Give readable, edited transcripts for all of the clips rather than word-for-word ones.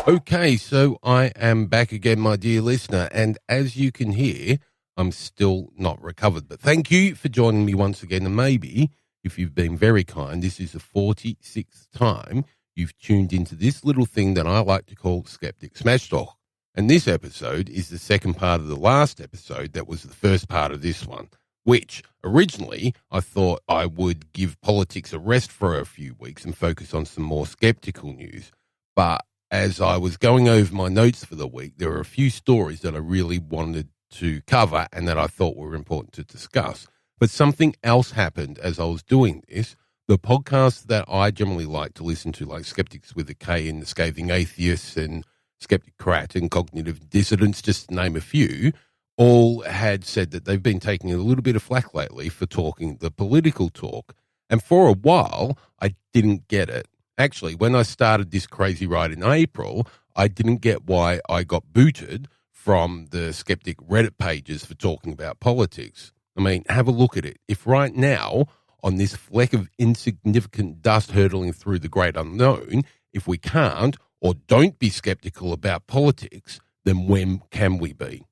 Okay, so I am back again, my dear listener, and as you can hear, I'm still not recovered. But thank you for joining me once again, and maybe, if you've been very kind, this is the 46th time you've tuned into this little thing that I like to call Skeptic Smash Talk. And this episode is the second part of the last episode that was the first part of this one, which originally I thought I would give politics a rest for a few weeks and focus on some more skeptical news. But as I was going over my notes for the week, there were a few stories that I really wanted to cover and that I thought were important to discuss. But something else happened as I was doing this. The podcasts that I generally like to listen to, like Skeptics with a K and The Scathing Atheists and Skepticrat and Cognitive Dissidents, just to name a few, all had said that they've been taking a little bit of flack lately for talking the political talk. And for a while, I didn't get it. Actually, when I started this crazy ride in April, I didn't get why I got booted from the Skeptic Reddit pages for talking about politics. I mean, have a look at it. If right now, on this fleck of insignificant dust hurtling through the great unknown, if we can't or don't be skeptical about politics, then when can we be?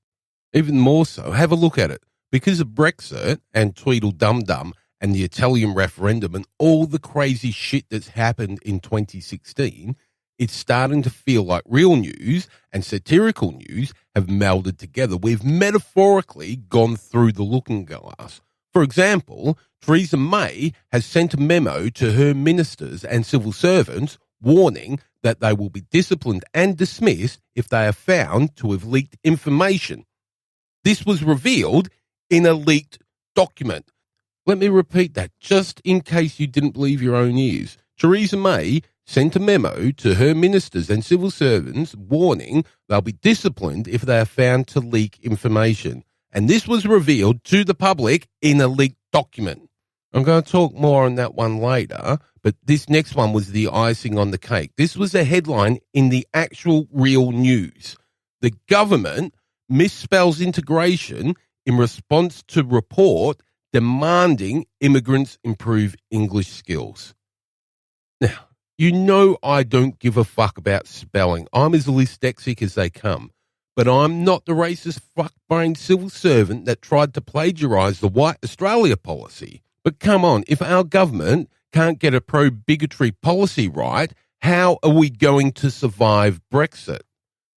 Even more so, have a look at it. Because of Brexit and Tweedledum-Dum and the Italian referendum and all the crazy shit that's happened in 2016, it's starting to feel like real news and satirical news have melded together. We've metaphorically gone through the looking glass. For example, Theresa May has sent a memo to her ministers and civil servants warning that they will be disciplined and dismissed if they are found to have leaked information. This was revealed in a leaked document. Let me repeat that, just in case you didn't believe your own ears. Theresa May sent a memo to her ministers and civil servants warning they'll be disciplined if they are found to leak information. And this was revealed to the public in a leaked document. I'm going to talk more on that one later, but this next one was the icing on the cake. This was a headline in the actual real news. The government misspells integration in response to report demanding immigrants improve English skills. Now, you know I don't give a fuck about spelling. I'm as dyslexic as they come. But I'm not the racist fuck-brained civil servant that tried to plagiarise the White Australia policy. But come on, if our government can't get a pro-bigotry policy right, how are we going to survive Brexit?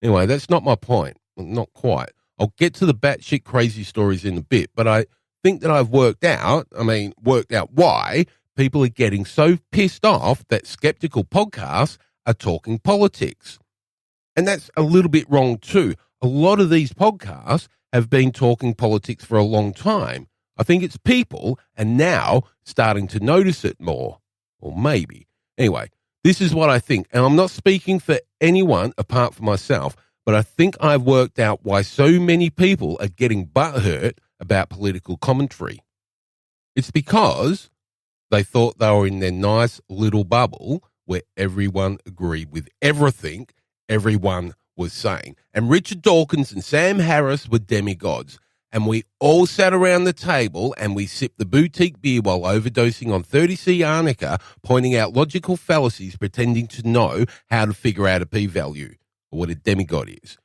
Anyway, that's not my point. Well, not quite. I'll get to the batshit crazy stories in a bit, but I think that I've worked out why people are getting so pissed off that skeptical podcasts are talking politics. And that's a little bit wrong too. A lot of these podcasts have been talking politics for a long time. I think it's people are now starting to notice it more. Or maybe. Anyway, this is what I think. And I'm not speaking for anyone apart from myself, but I think I've worked out why so many people are getting butthurt about political commentary. It's because they thought they were in their nice little bubble where everyone agreed with everything everyone was saying. And Richard Dawkins and Sam Harris were demigods. And we all sat around the table and we sipped the boutique beer while overdosing on 30C Arnica, pointing out logical fallacies, pretending to know how to figure out a p-value or what a demigod is.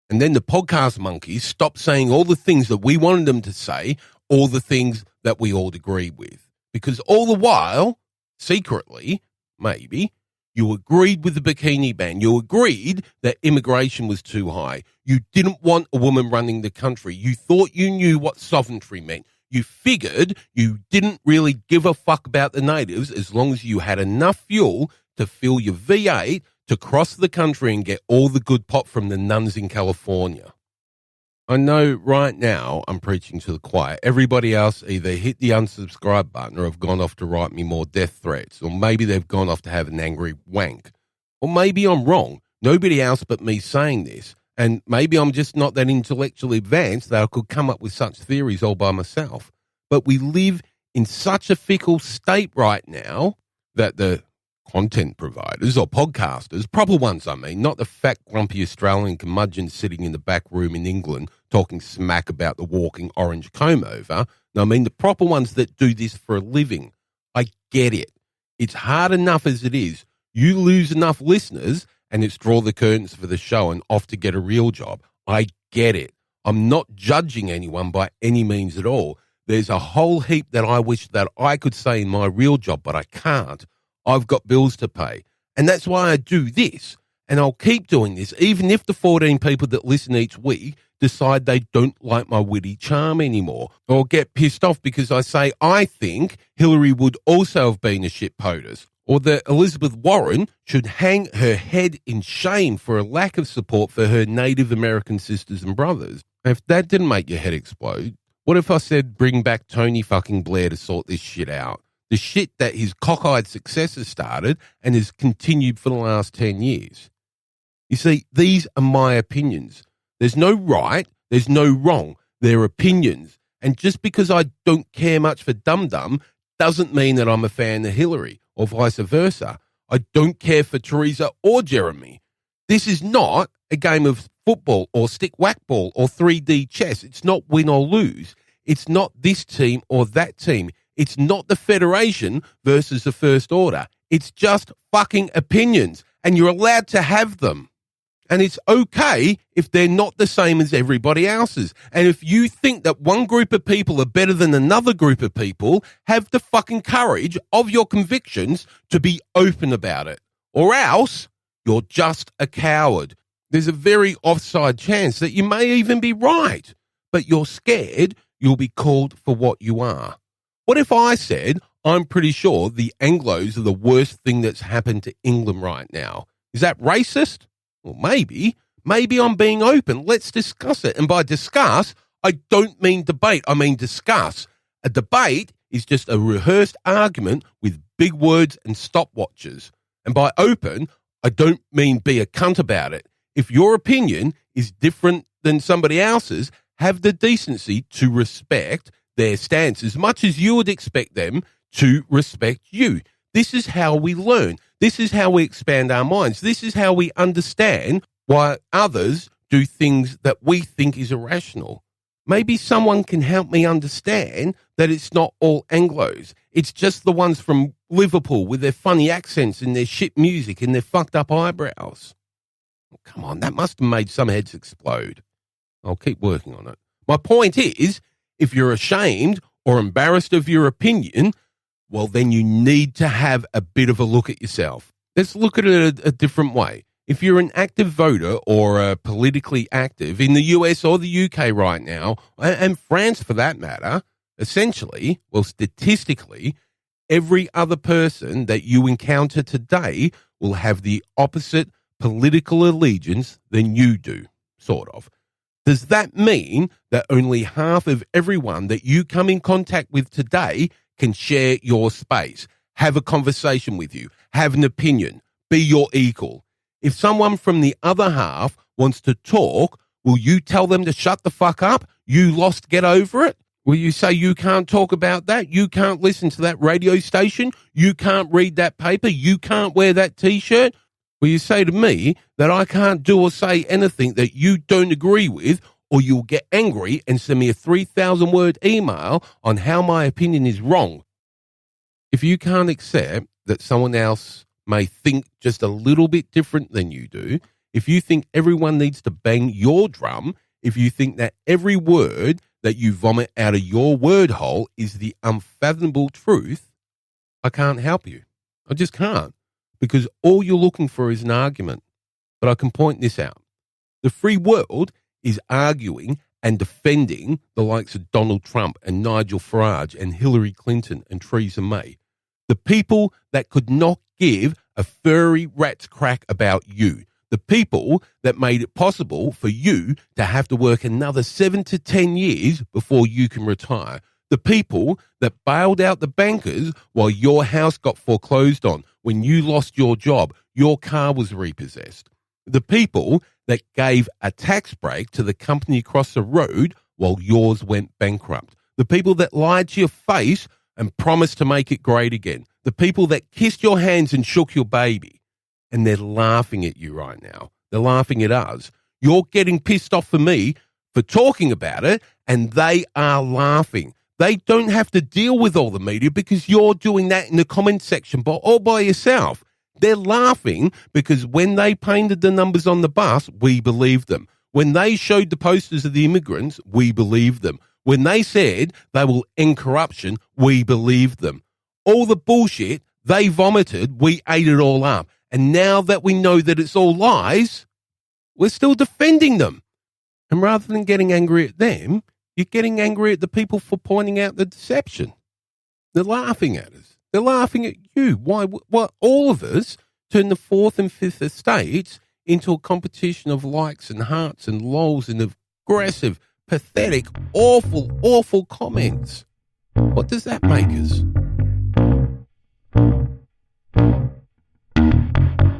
And then the podcast monkeys stopped saying all the things that we wanted them to say, all the things that we all agree with. Because all the while, secretly, maybe, you agreed with the bikini ban. You agreed that immigration was too high. You didn't want a woman running the country. You thought you knew what sovereignty meant. You figured you didn't really give a fuck about the natives as long as you had enough fuel to fill your V8 to cross the country and get all the good pop from the nuns in California. I know right now I'm preaching to the choir. Everybody else either hit the unsubscribe button or have gone off to write me more death threats, or maybe they've gone off to have an angry wank. Or maybe I'm wrong. Nobody else but me saying this. And maybe I'm just not that intellectually advanced that I could come up with such theories all by myself. But we live in such a fickle state right now that the content providers or podcasters, proper ones I mean, not the fat grumpy Australian curmudgeon sitting in the back room in England talking smack about the walking orange comb over. No, I mean the proper ones that do this for a living. I get it. It's hard enough as it is. You lose enough listeners and it's draw the curtains for the show and off to get a real job. I get it. I'm not judging anyone by any means at all. There's a whole heap that I wish that I could say in my real job, but I can't. I've got bills to pay. And that's why I do this. And I'll keep doing this, even if the 14 people that listen each week decide they don't like my witty charm anymore, or get pissed off because I say I think Hillary would also have been a shit POTUS, or that Elizabeth Warren should hang her head in shame for a lack of support for her Native American sisters and brothers. If that didn't make your head explode, what if I said bring back Tony fucking Blair to sort this shit out? The shit that his cockeyed successor started and has continued for the last 10 years. You see, these are my opinions. There's no right, there's no wrong. They're opinions. And just because I don't care much for Dum Dum doesn't mean that I'm a fan of Hillary, or vice versa. I don't care for Theresa or Jeremy. This is not a game of football or stick whack ball or 3D chess. It's not win or lose. It's not this team or that team. It's not the Federation versus the First Order. It's just fucking opinions, and you're allowed to have them. And it's okay if they're not the same as everybody else's. And if you think that one group of people are better than another group of people, have the fucking courage of your convictions to be open about it. Or else you're just a coward. There's a very offside chance that you may even be right, but you're scared you'll be called for what you are. What if I said, I'm pretty sure the Anglos are the worst thing that's happened to England right now? Is that racist? Well, maybe. Maybe I'm being open. Let's discuss it. And by discuss, I don't mean debate. I mean discuss. A debate is just a rehearsed argument with big words and stopwatches. And by open, I don't mean be a cunt about it. If your opinion is different than somebody else's, have the decency to respect their stance as much as you would expect them to respect you. This is how we learn. This is how we expand our minds. This is how we understand why others do things that we think is irrational. Maybe someone can help me understand that it's not all Anglos. It's just the ones from Liverpool with their funny accents and their shit music and their fucked up eyebrows. Oh, come on, that must have made some heads explode. I'll keep working on it. My point is, if you're ashamed or embarrassed of your opinion, well, then you need to have a bit of a look at yourself. Let's look at it a different way. If you're an active voter or politically active in the US or the UK right now, and France for that matter, essentially, well, statistically, every other person that you encounter today will have the opposite political allegiance than you do, sort of. Does that mean that only half of everyone that you come in contact with today can share your space, have a conversation with you, have an opinion, be your equal? If someone from the other half wants to talk, will you tell them to shut the fuck up? You lost, get over it? Will you say you can't talk about that? You can't listen to that radio station? You can't read that paper? You can't wear that T-shirt? Will you say to me that I can't do or say anything that you don't agree with, or you'll get angry and send me a 3,000-word email on how my opinion is wrong? If you can't accept that someone else may think just a little bit different than you do, if you think everyone needs to bang your drum, if you think that every word that you vomit out of your word hole is the unfathomable truth, I can't help you. I just can't. Because all you're looking for is an argument. But I can point this out. The free world is arguing and defending the likes of Donald Trump and Nigel Farage and Hillary Clinton and Theresa May. The people that could not give a furry rat's crack about you. The people that made it possible for you to have to work another 7 to 10 years before you can retire. The people that bailed out the bankers while your house got foreclosed on. When you lost your job, your car was repossessed. The people that gave a tax break to the company across the road while yours went bankrupt. The people that lied to your face and promised to make it great again. The people that kissed your hands and shook your baby. And they're laughing at you right now. They're laughing at us. You're getting pissed off for me for talking about it, and they are laughing. They don't have to deal with all the media because you're doing that in the comment section all by yourself. They're laughing because when they painted the numbers on the bus, we believed them. When they showed the posters of the immigrants, we believed them. When they said they will end corruption, we believed them. All the bullshit they vomited, we ate it all up. And now that we know that it's all lies, we're still defending them. And rather than getting angry at them, you're getting angry at the people for pointing out the deception. They're laughing at us. They're laughing at you. Why? All of us turn the fourth and fifth estates into a competition of likes and hearts and lols and aggressive, pathetic, awful, awful comments. What does that make us?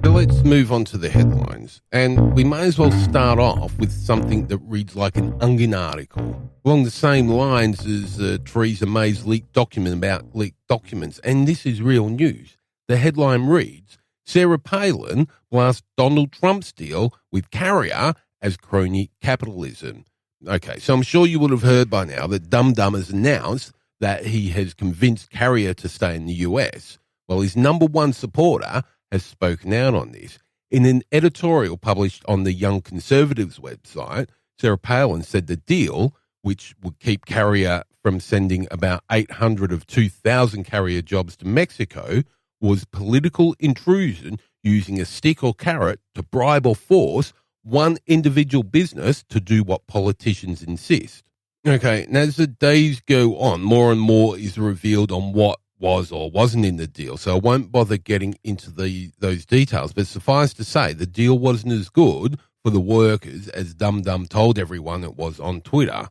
So let's move on to the headlines. And we may as well start off with something that reads like an Onion article, along the same lines as Theresa May's leaked document about leaked documents. And this is real news. The headline reads, Sarah Palin blasts Donald Trump's deal with Carrier as crony capitalism. Okay, so I'm sure you would have heard by now that Dum Dum has announced that he has convinced Carrier to stay in the US. Well, his number one supporter has spoken out on this. In an editorial published on the Young Conservatives website, Sarah Palin said the deal, which would keep Carrier from sending about 800 of 2,000 Carrier jobs to Mexico, was political intrusion using a stick or carrot to bribe or force one individual business to do what politicians insist. Okay, and as the days go on, more and more is revealed on what was or wasn't in the deal, so I won't bother getting into those details, but suffice to say, the deal wasn't as good for the workers as Dum Dum told everyone it was on Twitter.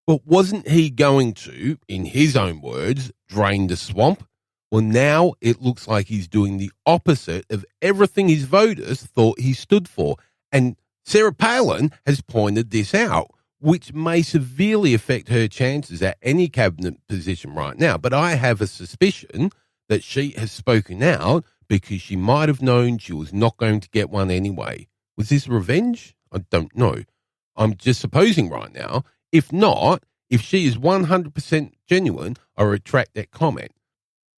But wasn't he going to, in his own words, drain the swamp? Well, now it looks like he's doing the opposite of everything his voters thought he stood for. And Sarah Palin has pointed this out, which may severely affect her chances at any cabinet position right now. But I have a suspicion that she has spoken out because she might have known she was not going to get one anyway. Was this revenge? I don't know. I'm just supposing right now. If not, if she is 100% genuine, I retract that comment.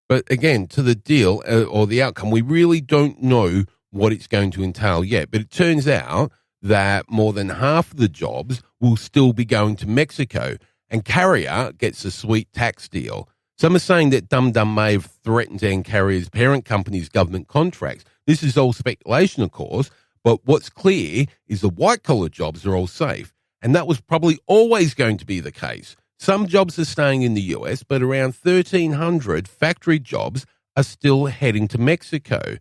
But again, to the deal or the outcome, we really don't know what it's going to entail yet. But it turns out that more than half of the jobs will still be going to Mexico, and Carrier gets a sweet tax deal. Some are saying that Dum Dum may have threatened to end Carrier's parent company's government contracts. This is all speculation, of course, but what's clear is the white-collar jobs are all safe, and that was probably always going to be the case. Some jobs are staying in the US, but around 1,300 factory jobs are still heading to Mexico.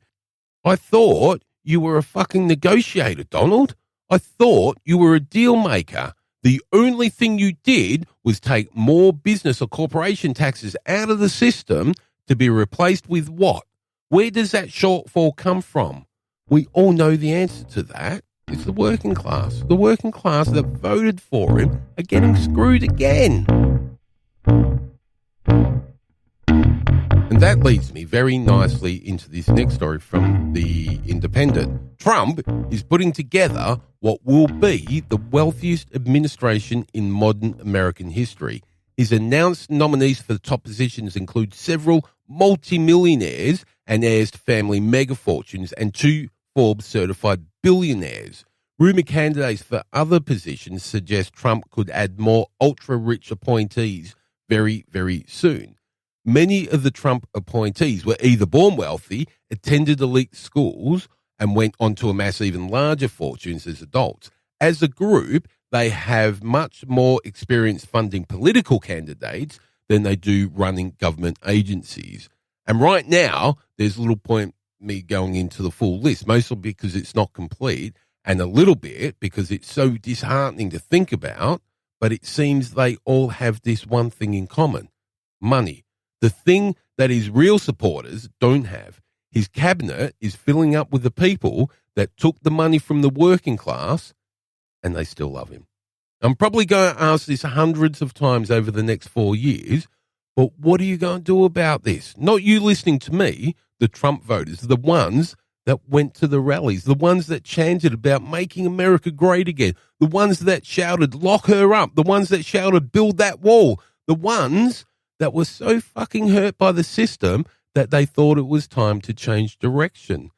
I thought you were a fucking negotiator, Donald. I thought you were a deal maker. The only thing you did was take more business or corporation taxes out of the system to be replaced with what? Where does that shortfall come from? We all know the answer to that. It's the working class. The working class that voted for him are getting screwed again. And that leads me very nicely into this next story from The Independent. Trump is putting together what will be the wealthiest administration in modern American history. His announced nominees for the top positions include several multimillionaires and heirs to family mega fortunes and 2 Forbes certified billionaires. Rumor candidates for other positions suggest Trump could add more ultra-rich appointees very, very soon. Many of the Trump appointees were either born wealthy, attended elite schools, and went on to amass even larger fortunes as adults. As a group, they have much more experience funding political candidates than they do running government agencies. And right now, there's little point me going into the full list, mostly because it's not complete, and a little bit because it's so disheartening to think about, but it seems they all have this one thing in common: money. The thing that his real supporters don't have. His cabinet is filling up with the people that took the money from the working class, and they still love him. I'm probably going to ask this hundreds of times over the next 4 years, but what are you going to do about this? Not you listening to me, the Trump voters, the ones that went to the rallies, the ones that chanted about making America great again, the ones that shouted, lock her up, the ones that shouted, build that wall, the ones that were so fucking hurt by the system that they thought it was time to change direction.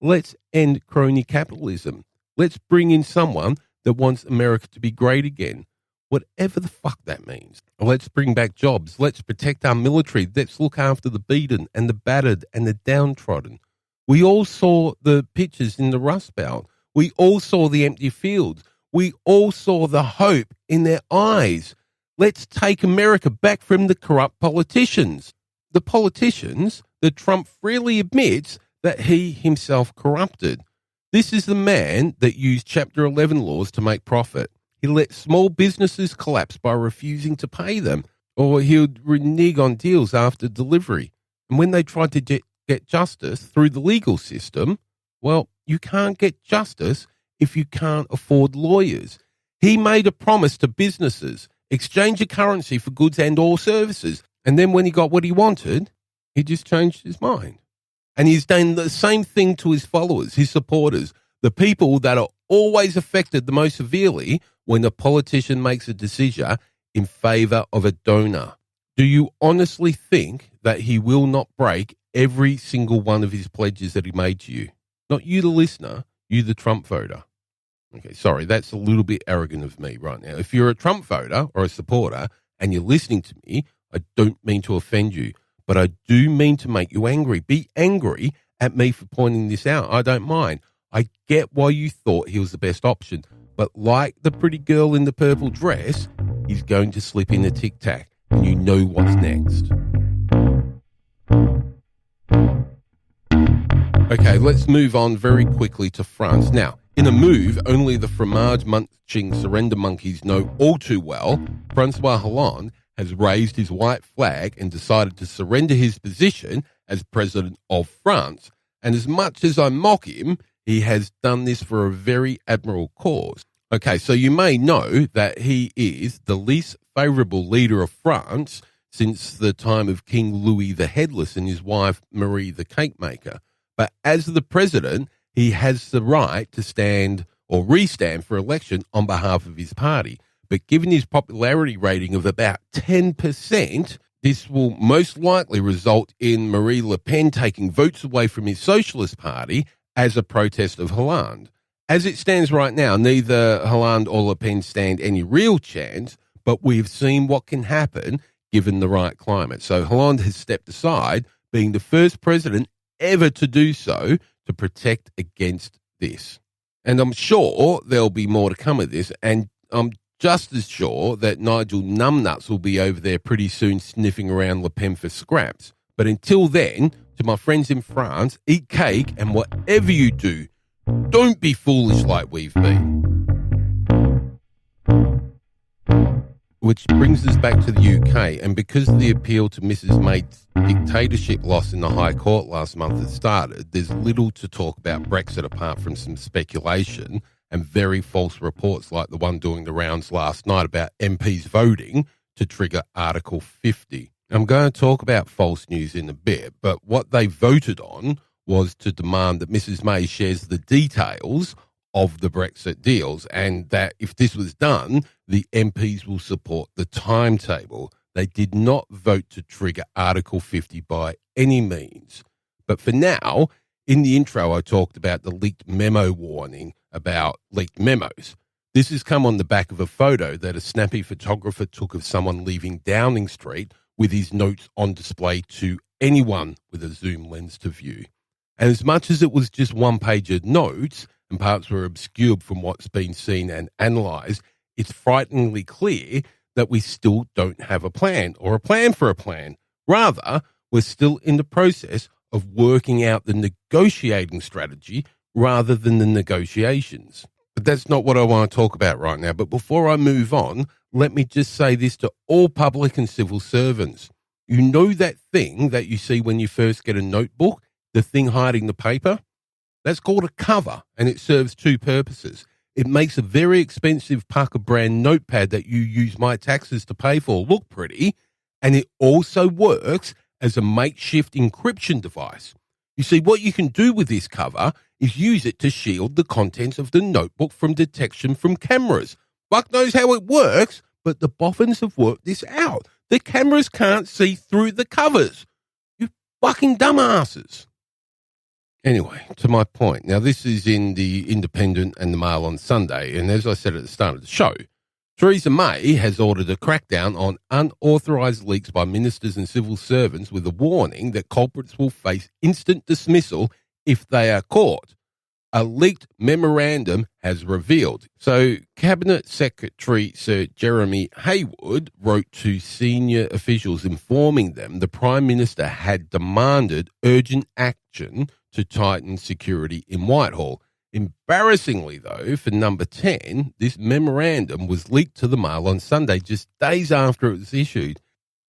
Let's end crony capitalism. Let's bring in someone that wants America to be great again, whatever the fuck that means. Let's bring back jobs. Let's protect our military. Let's look after the beaten and the battered and the downtrodden. We all saw the pictures in the Rust Belt. We all saw the empty fields. We all saw the hope in their eyes. Let's take America back from the corrupt politicians. The politicians that Trump freely admits that he himself corrupted. This is the man that used Chapter 11 laws to make profit. He let small businesses collapse by refusing to pay them, or he would renege on deals after delivery. And when they tried to get justice through the legal system, well, you can't get justice if you can't afford lawyers. He made a promise to businesses, exchange a currency for goods and or services, and then when he got what he wanted, he just changed his mind. And he's done the same thing to his followers, his supporters, the people that are always affected the most severely when a politician makes a decision in favor of a donor. Do you honestly think that he will not break every single one of his pledges that he made to you? Not you, the listener, you, the Trump voter. Okay, sorry, that's a little bit arrogant of me right now. If you're a Trump voter or a supporter and you're listening to me, I don't mean to offend you, but I do mean to make you angry. Be angry at me for pointing this out. I don't mind. I get why you thought he was the best option, but like the pretty girl in the purple dress, he's going to slip in a tic-tac, and you know what's next. Okay, let's move on very quickly to France. Now, in a move only the fromage-munching surrender monkeys know all too well, Francois Hollande has raised his white flag and decided to surrender his position as president of France. And as much as I mock him, he has done this for a very admirable cause. Okay, so you may know that he is the least favourable leader of France since the time of King Louis the Headless and his wife Marie the Cake Maker. But as the president, he has the right to stand or re-stand for election on behalf of his party. But given his popularity rating of about 10%, this will most likely result in Marine Le Pen taking votes away from his Socialist Party as a protest of Hollande. As it stands right now, neither Hollande or Le Pen stand any real chance, but we've seen what can happen given the right climate. So Hollande has stepped aside, being the first president ever to do so to protect against this. And I'm sure there'll be more to come of this, and I'm just as sure that Nigel Numbnuts will be over there pretty soon sniffing around Le Pen for scraps. But until then, to my friends in France, eat cake, and whatever you do, don't be foolish like we've been. Which brings us back to the UK, and because the appeal to Mrs May's dictatorship loss in the High Court last month has started, there's little to talk about Brexit apart from some speculation and very false reports like the one doing the rounds last night about MPs voting to trigger Article 50. I'm going to talk about false news in a bit, but what they voted on was to demand that Mrs May shares the details of the Brexit deals, and that if this was done, the MPs will support the timetable. They did not vote to trigger Article 50 by any means. But for now, in the intro, I talked about the leaked memo warning about leaked memos. This has come on the back of a photo that a snappy photographer took of someone leaving Downing Street with his notes on display to anyone with a zoom lens to view. And as much as it was just one-pager notes, and parts were obscured from what's been seen and analysed, it's frighteningly clear that we still don't have a plan or a plan for a plan. Rather, we're still in the process of working out the negotiating strategy rather than the negotiations. But that's not what I want to talk about right now. But before I move on, let me just say this to all public and civil servants. You know that thing that you see when you first get a notebook, the thing hiding the paper? That's called a cover, and it serves two purposes. It makes a very expensive Parker brand notepad that you use my taxes to pay for look pretty, and it also works as a makeshift encryption device. You see, what you can do with this cover is use it to shield the contents of the notebook from detection from cameras. Fuck knows how it works, but the boffins have worked this out. The cameras can't see through the covers. You fucking dumbasses. Anyway, to my point. Now, this is in the Independent and the Mail on Sunday. And as I said at the start of the show, Theresa May has ordered a crackdown on unauthorised leaks by ministers and civil servants with a warning that culprits will face instant dismissal if they are caught. A leaked memorandum has revealed. So, Cabinet Secretary Sir Jeremy Haywood wrote to senior officials informing them the Prime Minister had demanded urgent action to tighten security in Whitehall. Embarrassingly, though, for number 10, this memorandum was leaked to the Mail on Sunday just days after it was issued.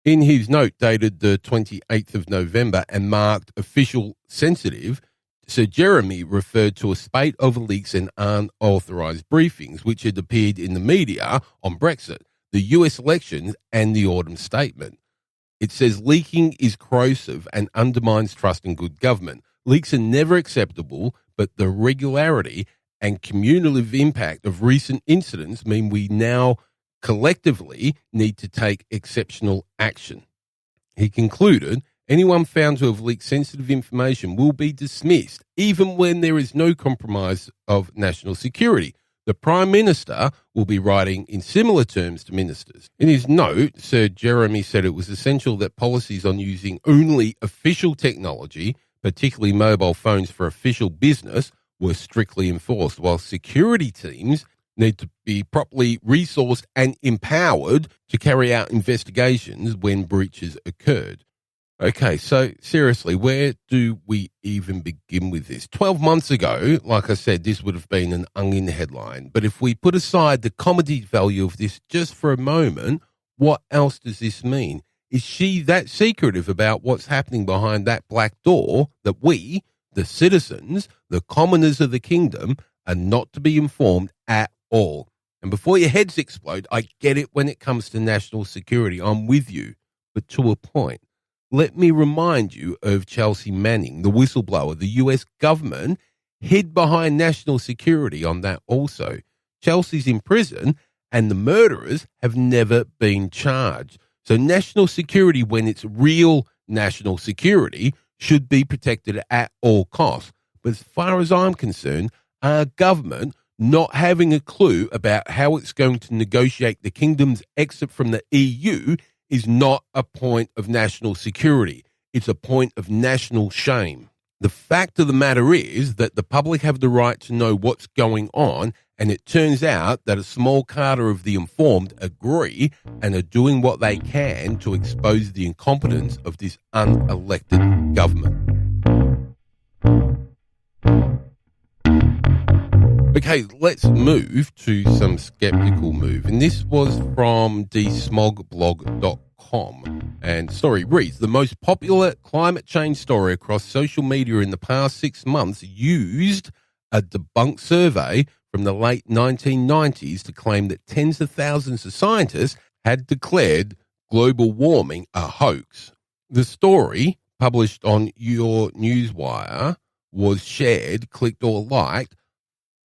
In his note dated the 28th of November and marked official sensitive, Sir Jeremy referred to a spate of leaks and unauthorised briefings which had appeared in the media on Brexit, the US elections and the autumn statement. It says leaking is corrosive and undermines trust in good government. Leaks are never acceptable, but the regularity and cumulative impact of recent incidents mean we now collectively need to take exceptional action. He concluded, anyone found to have leaked sensitive information will be dismissed, even when there is no compromise of national security. The Prime Minister will be writing in similar terms to ministers. In his note, Sir Jeremy said it was essential that policies on using only official technology, particularly mobile phones for official business, were strictly enforced, while security teams need to be properly resourced and empowered to carry out investigations when breaches occurred. Okay, so seriously, where do we even begin with this? 12 months ago, like I said, this would have been an Onion headline. But if we put aside the comedy value of this just for a moment, what else does this mean? Is she that secretive about what's happening behind that black door that we, the citizens, the commoners of the kingdom, are not to be informed at all? And before your heads explode, I get it when it comes to national security. I'm with you, but to a point. Let me remind you of Chelsea Manning, the whistleblower. The US government hid behind national security on that also. Chelsea's in prison and the murderers have never been charged. So national security, when it's real national security, should be protected at all costs. But as far as I'm concerned, our government not having a clue about how it's going to negotiate the kingdom's exit from the EU is not a point of national security. It's a point of national shame. The fact of the matter is that the public have the right to know what's going on, and it turns out that a small cadre of the informed agree and are doing what they can to expose the incompetence of this unelected government. Okay, let's move to some skeptical move. And this was from dsmogblog.com. And story reads, the most popular climate change story across social media in the past 6 months used a debunked survey from the late 1990s to claim that tens of thousands of scientists had declared global warming a hoax. The story, published on Your Newswire, was shared, clicked or liked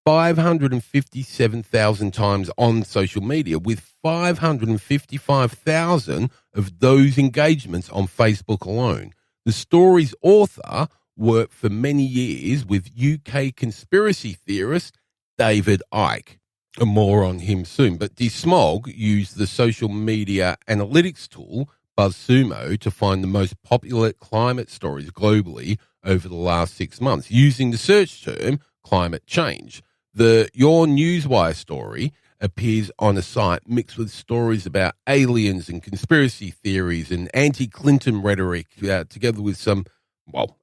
557,000 times on social media, with 555,000 of those engagements on Facebook alone. The story's author worked for many years with UK conspiracy theorist David Icke. More on him soon. But DeSmog used the social media analytics tool BuzzSumo to find the most popular climate stories globally over the last 6 months, using the search term climate change. The Your Newswire story appears on a site mixed with stories about aliens and conspiracy theories and anti-Clinton rhetoric, together with some,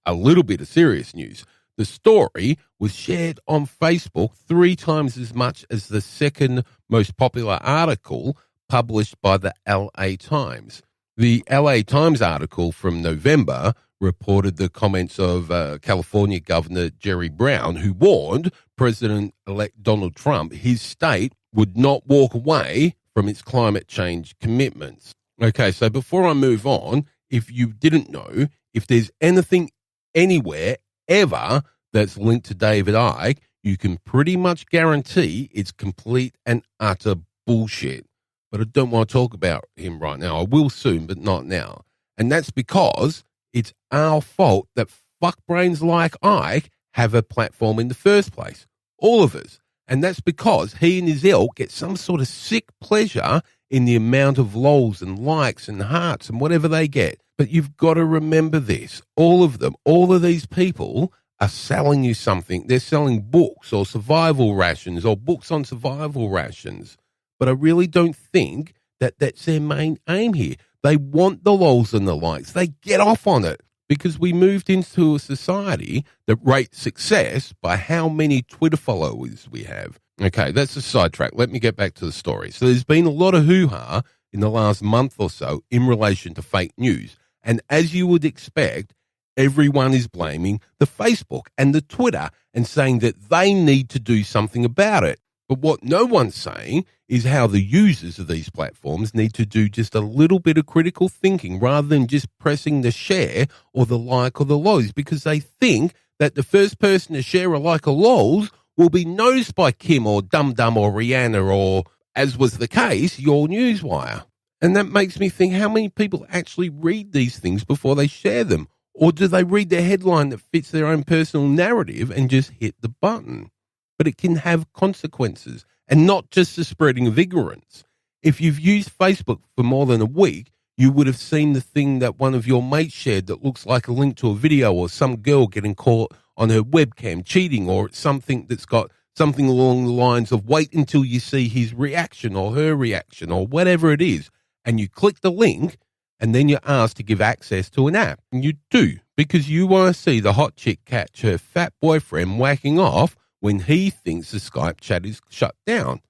a little bit of serious news. The story was shared on Facebook 3 times as much as the second most popular article published by the LA Times. The LA Times article from November reported the comments of California Governor Jerry Brown, who warned President-elect Donald Trump his state would not walk away from its climate change commitments. Okay, so before I move on, if you didn't know, if there's anything anywhere ever that's linked to David Icke, you can pretty much guarantee it's complete and utter bullshit. But I don't want to talk about him right now. I will soon, but not now. And that's because it's our fault that fuckbrains like Icke have a platform in the first place. All of us. And that's because he and his ilk get some sort of sick pleasure in the amount of lols and likes and hearts and whatever they get. But you've got to remember this. All of them, all of these people are selling you something. They're selling books or survival rations or books on survival rations. But I really don't think that that's their main aim here. They want the lols and the likes. They get off on it because we moved into a society that rates success by how many Twitter followers we have. Okay, that's a sidetrack. Let me get back to the story. So there's been a lot of hoo-ha in the last month or so in relation to fake news. And as you would expect, everyone is blaming the Facebook and the Twitter and saying that they need to do something about it. But what no one's saying is how the users of these platforms need to do just a little bit of critical thinking rather than just pressing the share or the like or the lols, because they think that the first person to share a like or lols will be noticed by Kim or Dum Dum or Rihanna or, as was the case, your Newswire. And that makes me think, how many people actually read these things before they share them? Or do they read the headline that fits their own personal narrative and just hit the button? But it can have consequences, and not just the spreading of ignorance. If you've used Facebook for more than a week, you would have seen the thing that one of your mates shared that looks like a link to a video or some girl getting caught on her webcam cheating, or it's something that's got something along the lines of wait until you see his reaction or her reaction or whatever it is. And you click the link and then you're asked to give access to an app. And you do, because you want to see the hot chick catch her fat boyfriend whacking off when he thinks the Skype chat is shut down.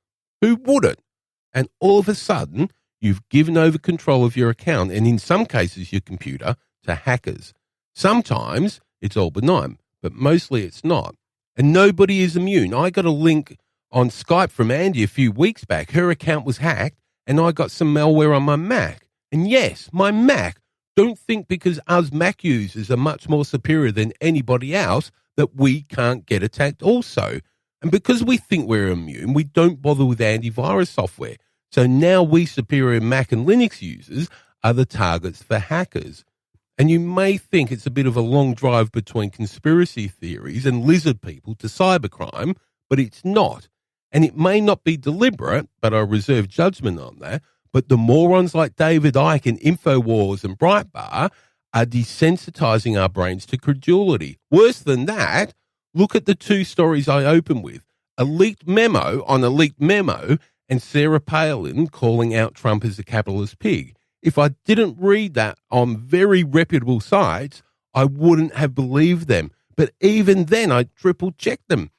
Who wouldn't? And all of a sudden, you've given over control of your account and in some cases your computer to hackers. Sometimes it's all benign, but mostly it's not. And nobody is immune. I got a link on Skype from Andy a few weeks back. Her account was hacked and I got some malware on my Mac. And yes, my Mac. Don't think because us Mac users are much more superior than anybody else that we can't get attacked also. And because we think we're immune, we don't bother with antivirus software. So now we superior Mac and Linux users are the targets for hackers. And you may think it's a bit of a long drive between conspiracy theories and lizard people to cybercrime, but it's not. And it may not be deliberate, but I reserve judgment on that. But the morons like David Icke and InfoWars and Breitbart are desensitizing our brains to credulity. Worse than that, look at the two stories I open with. A leaked memo on a leaked memo and Sarah Palin calling out Trump as a capitalist pig. If I didn't read that on very reputable sites, I wouldn't have believed them. But even then, I triple-checked them.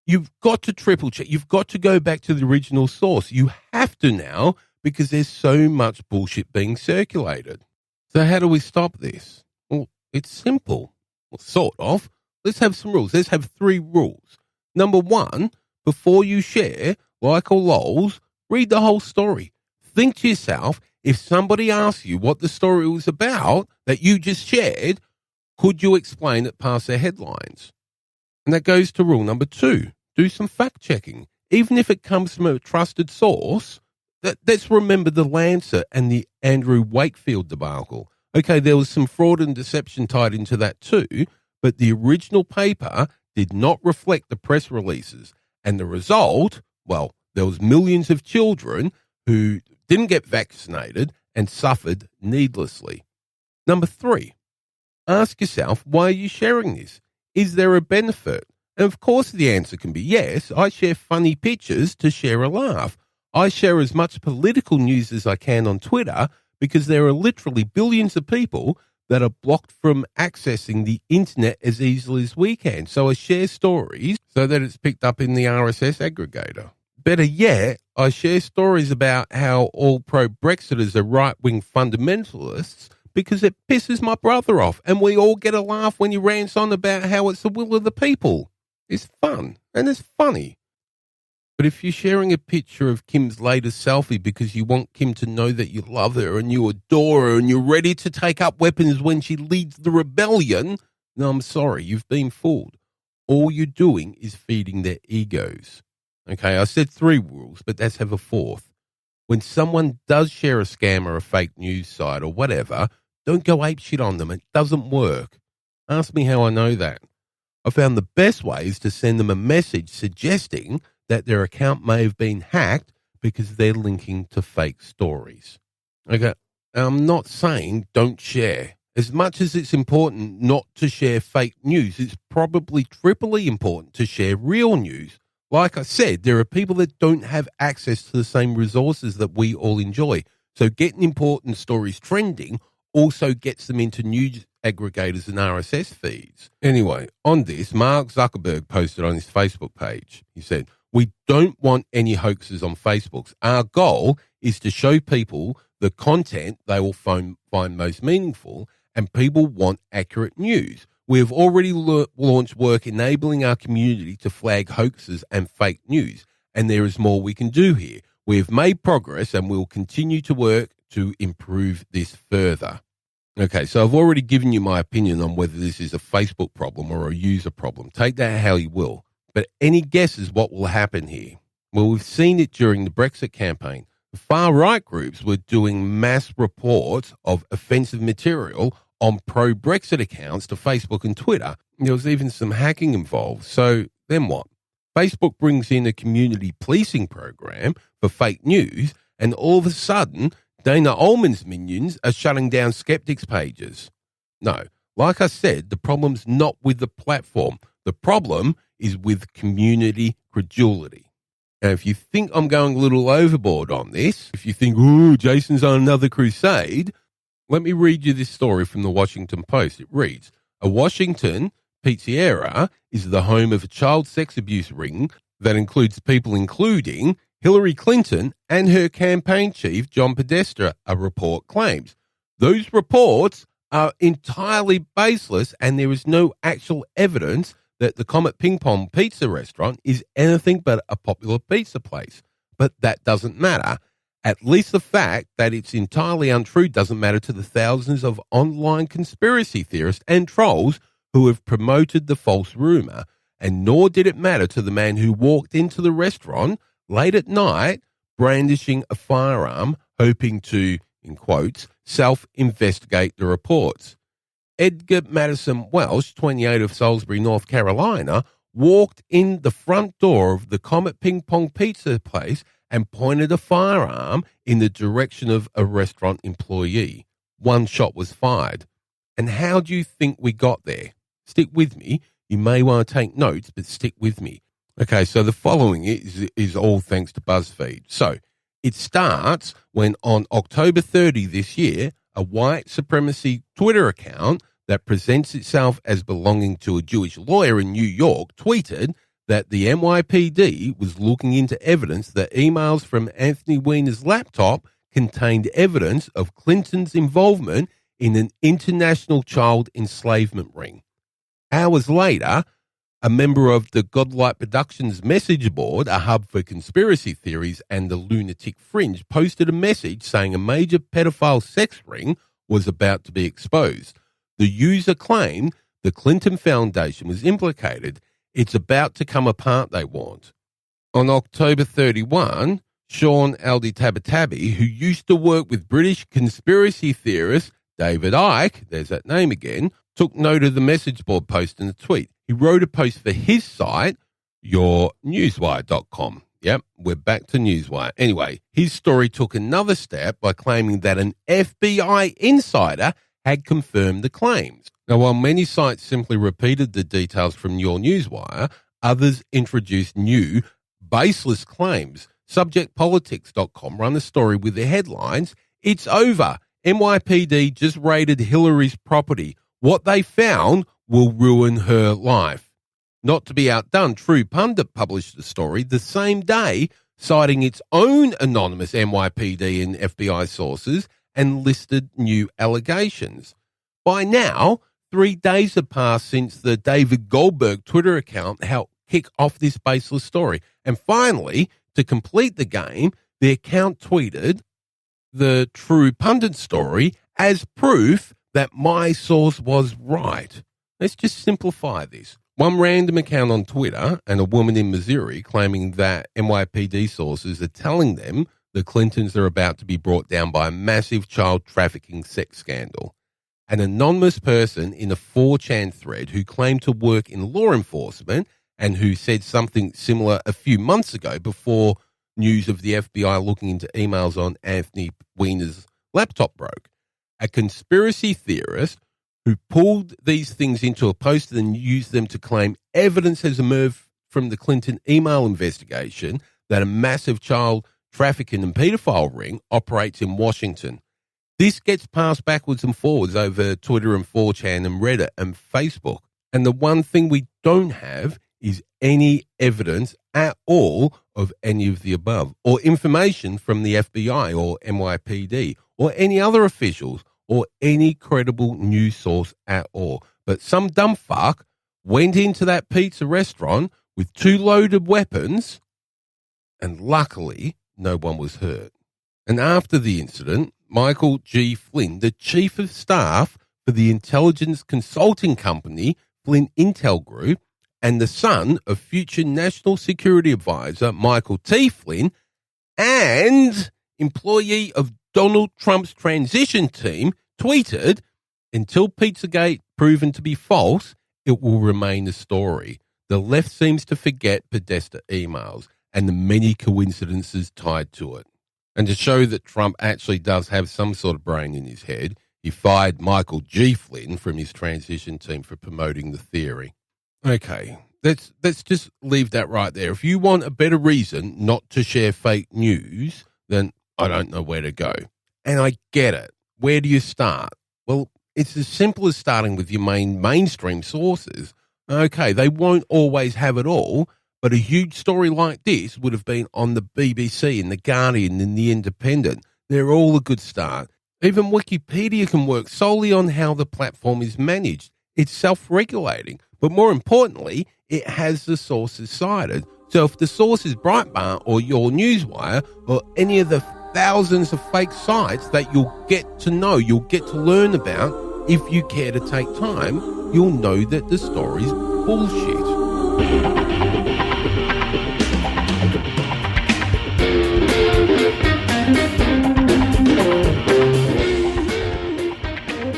You've got to triple-check. You've got to go back to the original source. You have to now, because there's so much bullshit being circulated. So how do we stop this? Well, it's simple. Well, sort of. Let's have some rules. Let's have 3 rules. Number 1, before you share, like or lols, read the whole story. Think to yourself, if somebody asks you what the story was about that you just shared, could you explain it past their headlines? And that goes to rule number 2. Do some fact checking. Even if it comes from a trusted source, let's remember the Lancet and the Andrew Wakefield debacle. Okay, there was some fraud and deception tied into that too, but the original paper did not reflect the press releases. And the result, well, there was millions of children who didn't get vaccinated and suffered needlessly. Number 3, ask yourself, why are you sharing this? Is there a benefit? And of course the answer can be yes. I share funny pictures to share a laugh. I share as much political news as I can on Twitter because there are literally billions of people that are blocked from accessing the internet as easily as we can. So I share stories so that it's picked up in the RSS aggregator. Better yet, I share stories about how all pro-Brexiters are right-wing fundamentalists because it pisses my brother off, and we all get a laugh when he rants on about how it's the will of the people. It's fun, and it's funny. But if you're sharing a picture of Kim's latest selfie because you want Kim to know that you love her and you adore her and you're ready to take up weapons when she leads the rebellion, no, I'm sorry, you've been fooled. All you're doing is feeding their egos. Okay, I said 3 rules, but let's have a 4th. When someone does share a scam or a fake news site or whatever, don't go apeshit on them. It doesn't work. Ask me how I know that. I found the best way is to send them a message suggesting that their account may have been hacked because they're linking to fake stories. Okay, I'm not saying don't share. As much as it's important not to share fake news, it's probably triply important to share real news. Like I said, there are people that don't have access to the same resources that we all enjoy. So getting important stories trending also gets them into news aggregators and RSS feeds. Anyway, on this, Mark Zuckerberg posted on his Facebook page. He said, "We don't want any hoaxes on Facebook. Our goal is to show people the content they will find most meaningful, and people want accurate news. We have already launched work enabling our community to flag hoaxes and fake news, and there is more we can do here. We have made progress and we will continue to work to improve this further." Okay, so I've already given you my opinion on whether this is a Facebook problem or a user problem. Take that how you will. But any guesses what will happen here? Well, we've seen it during the Brexit campaign. The far-right groups were doing mass reports of offensive material on pro-Brexit accounts to Facebook and Twitter. There was even some hacking involved. So then what? Facebook brings in a community policing program for fake news, and all of a sudden, Dana Ullman's minions are shutting down skeptics' pages. No, like I said, the problem's not with the platform. The problem is with community credulity. Now, if you think I'm going a little overboard on this, if you think, oh, Jason's on another crusade, let me read you this story from the Washington Post. It reads, "A Washington pizzeria is the home of a child sex abuse ring that includes people including Hillary Clinton and her campaign chief, John Podesta," a report claims. Those reports are entirely baseless, and there is no actual evidence that the Comet Ping Pong Pizza restaurant is anything but a popular pizza place. But that doesn't matter. At least the fact that it's entirely untrue doesn't matter to the thousands of online conspiracy theorists and trolls who have promoted the false rumor, and nor did it matter to the man who walked into the restaurant late at night brandishing a firearm, hoping to, in quotes, self-investigate the reports. Edgar Madison Welsh, 28 of Salisbury, North Carolina, walked in the front door of the Comet Ping Pong Pizza place and pointed a firearm in the direction of a restaurant employee. One shot was fired. And how do you think we got there? Stick with me. You may want to take notes, but stick with me. Okay, so the following is all thanks to BuzzFeed. So it starts when on October 30 this year, a white supremacy Twitter account that presents itself as belonging to a Jewish lawyer in New York tweeted that the NYPD was looking into evidence that emails from Anthony Weiner's laptop contained evidence of Clinton's involvement in an international child enslavement ring. Hours later, a member of the Godlight Productions message board, a hub for conspiracy theories and the lunatic fringe, posted a message saying a major pedophile sex ring was about to be exposed. The user claimed the Clinton Foundation was implicated. It's about to come apart, they warned. On October 31, Sean Aldi-Tabatabi, who used to work with British conspiracy theorist David Icke, there's that name again, took note of the message board post and a tweet. He wrote a post for his site, yournewswire.com. Yep, we're back to Newswire. Anyway, his story took another step by claiming that an FBI insider had confirmed the claims. Now, while many sites simply repeated the details from Your Newswire, others introduced new, baseless claims. SubjectPolitics.com run a story with the headlines, "It's over. NYPD just raided Hillary's property. What they found will ruin her life." Not to be outdone, True Pundit published the story the same day, citing its own anonymous NYPD and FBI sources and listed new allegations. By now, 3 days have passed since the David Goldberg Twitter account helped kick off this baseless story. And finally, to complete the game, the account tweeted the True Pundit story as proof that my source was right. Let's just simplify this. One random account on Twitter and a woman in Missouri claiming that NYPD sources are telling them the Clintons are about to be brought down by a massive child trafficking sex scandal. an anonymous person in a 4chan thread who claimed to work in law enforcement and who said something similar a few months ago before news of the FBI looking into emails on Anthony Weiner's laptop broke. A conspiracy theorist who pulled these things into a post and used them to claim evidence has emerged from the Clinton email investigation that a massive child trafficking and pedophile ring operates in Washington. This gets passed backwards and forwards over Twitter and 4chan and Reddit and Facebook. And the one thing we don't have is any evidence at all of any of the above, or information from the FBI or NYPD or any other officials or any credible news source at all. But some dumb fuck went into that pizza restaurant with 2 loaded weapons, and luckily no one was hurt. And after the incident, Michael G. Flynn, the chief of staff for the intelligence consulting company Flynn Intel Group, and the son of future National Security Advisor Michael T. Flynn, and employee of Donald Trump's transition team, tweeted, "Until Pizzagate proven to be false, it will remain a story. The left seems to forget Podesta emails and the many coincidences tied to it." And to show that Trump actually does have some sort of brain in his head, he fired Michael G. Flynn from his transition team for promoting the theory. Okay, let's just leave that right there. If you want a better reason not to share fake news, then I don't know where to go. And I get it. Where do you start? Well, it's as simple as starting with your mainstream sources. Okay, they won't always have it all, but a huge story like this would have been on the BBC and The Guardian and The Independent. They're all a good start. Even Wikipedia can work solely on how the platform is managed. It's self-regulating. But more importantly, it has the sources cited. So if the source is Breitbart or Your Newswire or any of the thousands of fake sites that you'll get to know, you'll get to learn about, if you care to take time, you'll know that the story's bullshit.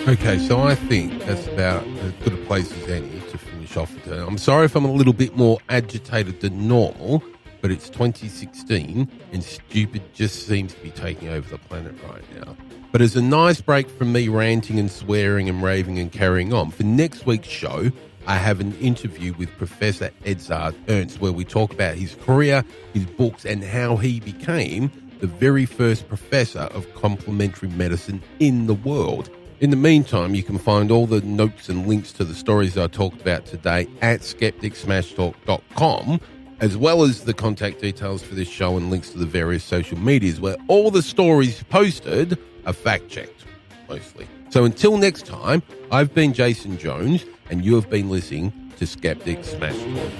Okay, so I think that's about as good a place as any to finish off today. I'm sorry if I'm a little bit more agitated than normal, but it's 2016 and stupid just seems to be taking over the planet right now. But as a nice break from me ranting and swearing and raving and carrying on, for next week's show, I have an interview with Professor Edzard Ernst where we talk about his career, his books, and how he became the very first professor of complementary medicine in the world. In the meantime, you can find all the notes and links to the stories I talked about today at skepticsmashtalk.com, as well as the contact details for this show and links to the various social medias where all the stories posted are fact-checked, mostly. So until next time, I've been Jason Jones, and you have been listening to Skeptics Smash Talk.